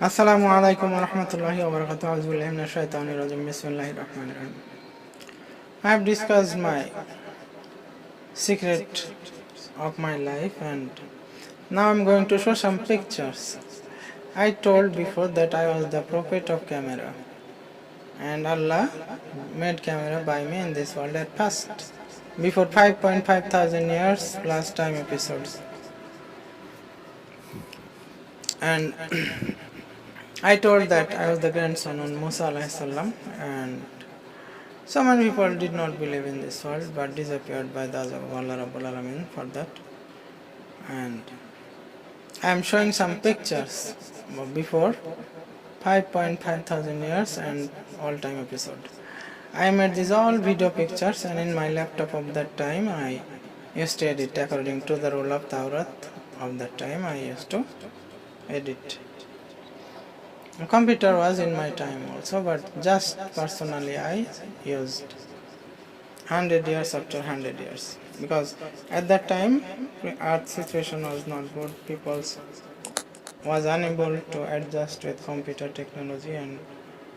Assalamu alaikum wa rahmatullahi wa barakatuh. A'udhu billahi minash shaitanir rajim. Bismillahir rahmanir rahim. I have discussed my secret of my life, and now I'm going to show some pictures. I told before that I was the prophet of camera, and Allah made camera by me in this world at past, before 5.5 thousand years last time episodes. And I told that I was the grandson of Musa alayhi salam, and so many people did not believe in this world but disappeared by the azab of Allah Rabbul Alamin for that. And I am showing some pictures before 5.5 thousand years and all time episode. I made these all video pictures, and in my laptop of that time I used to edit according to the rule of Taurat of that time. I used to edit. A computer was in my time also, but just personally I used 100 years after 100 years, because at that time earth situation was not good. People was unable to adjust with computer technology, and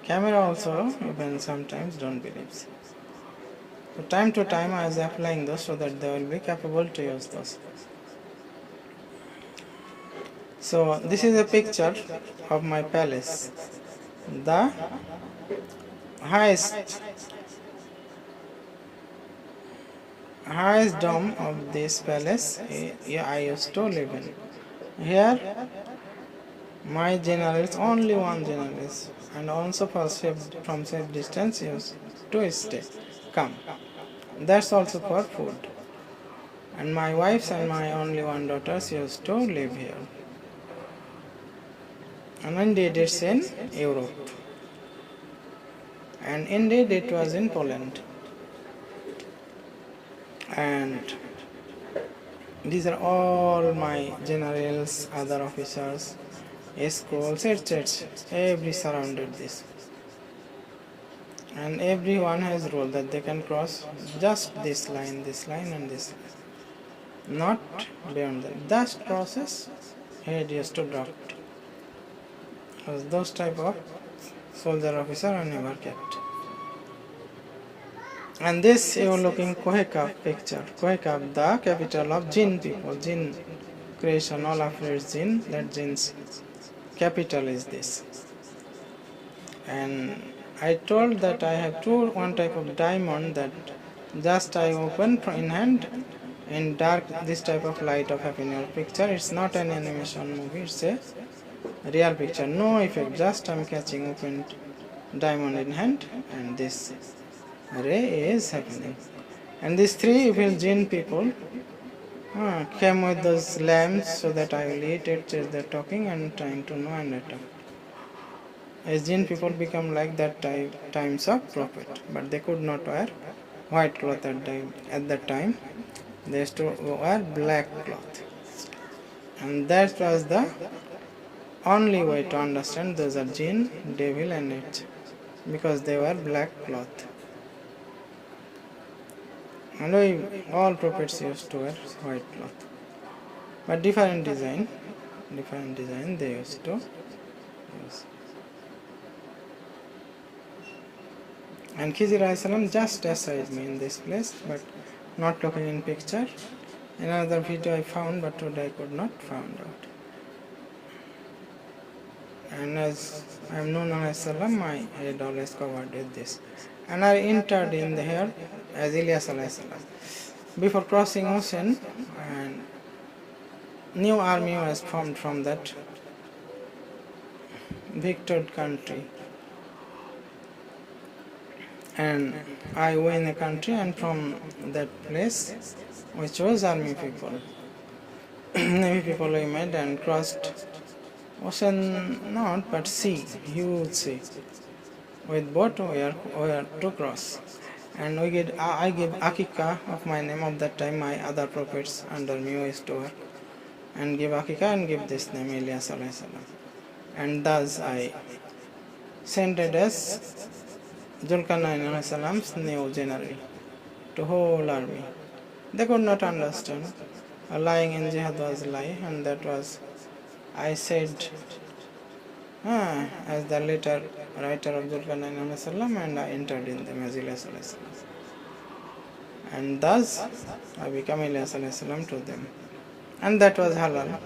camera also even sometimes don't believe. So time to time I was applying those so that they will be capable to use those. So this is a picture of my palace. The highest dome of this palace I used to live in. Here my generals, only one generals, and also from safe distance used to come. That's also for food. And my wives and my only one daughters used to live here. And indeed it's in Europe, and indeed it was in Poland. And these are all my generals, other officers, schools, etc. Every surrounded this, and everyone has rule that they can cross just this line, and this line, not beyond that. That process head used to drop. Those type of soldier officer are never kept. And this you are looking Kohekab picture. Kohekab, the capital of Jinn people, Jinn creation, all of it is Jinn. That Jinn's capital is this. And I told that I have one type of diamond that just I open in hand, in dark this type of light of happen in your picture. It's not an animation movie, it's a real picture, no effect, just I'm catching open diamond in hand, and this ray is happening. And these three evil Jinn people came with those lamps so that I will eat it. They're talking and trying to know and attack. As Jinn people become like that times of prophet, but they could not wear white cloth at that time. They used to wear black cloth, and that was the only way to understand those are Jinn, devil and it, because they wear black cloth. And all prophets used to wear white cloth, but different design they used to use. And Khizr alayhi salam just aside me in this place, but not looking in picture. Another video I found, but today I could not find out. And as I am known alayhi salam, my head always covered with this. And I entered in the hair as Ilyas alayhi salam. Before crossing ocean, and new army was formed from that victored country. And I win the country, and from that place we chose army people. Navy people we made and crossed ocean, not but sea, huge sea. With boat we are to cross. And I give Akika of my name of that time. My other prophets under me used to work, and give Akika and give this name Ilyas alayhi salam. And thus I sent it as Zulkarnain alayhi salam's new general to whole army. They could not understand. Lying in jihad was lie, and that was I said as the later writer of Zulkarnain alayhi salam, and I entered in them as Ilyas alayhi salam. And thus I became Ilyas alayhi salam to them. And that was halal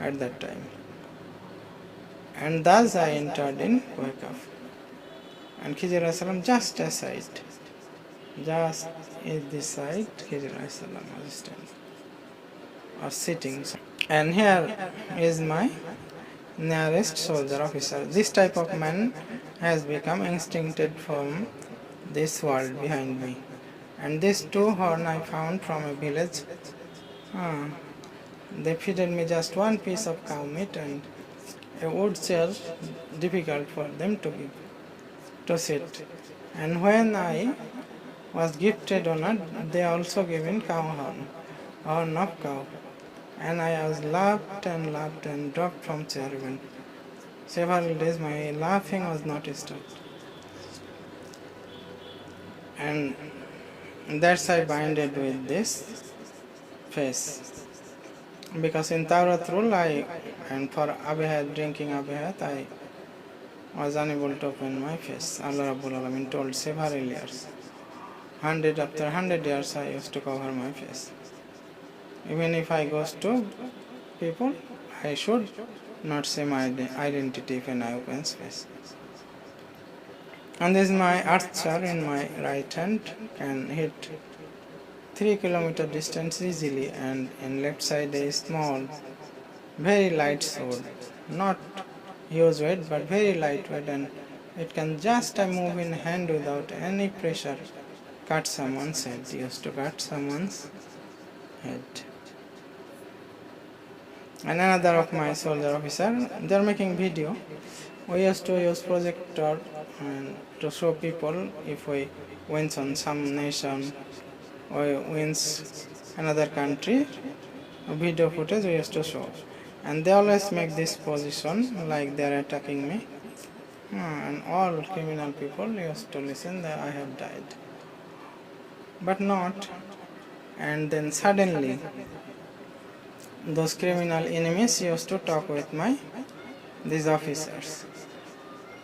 at that time. And thus I entered in Kuwaikaf. And Khidr alayhi salam just aside, just in this side, Khidr alayhi salam was standing or sitting. And here is my nearest soldier officer. This type of man has become extincted from this world behind me. And these two horn I found from a village. They feeded me just one piece of cow meat and a wood chair, difficult for them to sit. And when I was gifted honor, they also given cow horn of cow. And I was laughed and dropped from chair even. Several days my laughing was not stopped. And that's I binded with this face. Because in Tawrat rule and for Abihayat, drinking Abihayat, I was unable to open my face. Allah Rabbul Alamin told several years. 100 after 100 years I used to cover my face. Even if I goes to people, I should not say my identity when I open face. And this is my archer in my right hand, can hit 3 kilometer distance easily, and in left side a small, very light sword, not huge weight but very lightweight, and it can just move in hand without any pressure, cut someone's head. Used to cut someone's head. And another of my soldier officer, they are making video. We used to use projector and to show people if we wins on some nation or wins another country, video footage we used to show. And they always make this position like they are attacking me. And all criminal people used to listen that I have died. But not. And then suddenly those criminal enemies used to talk with these officers.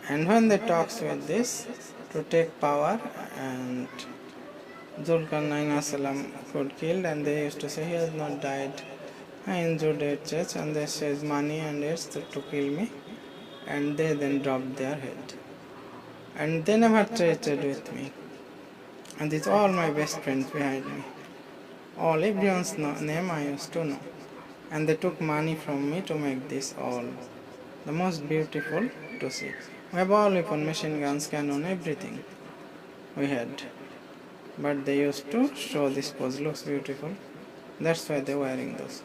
And when they talks with this to take power, and Zulkarnain salam could killed, and they used to say he has not died, I injured at church, and they says money and it's to kill me, and they then dropped their head. And they never treated with me. And it's all my best friends behind me. All everyone's name I used to know. And they took money from me to make this all the most beautiful to see. We have all weapon, machine guns, cannon, everything we had. But they used to show this pose looks beautiful. That's why they're wearing those.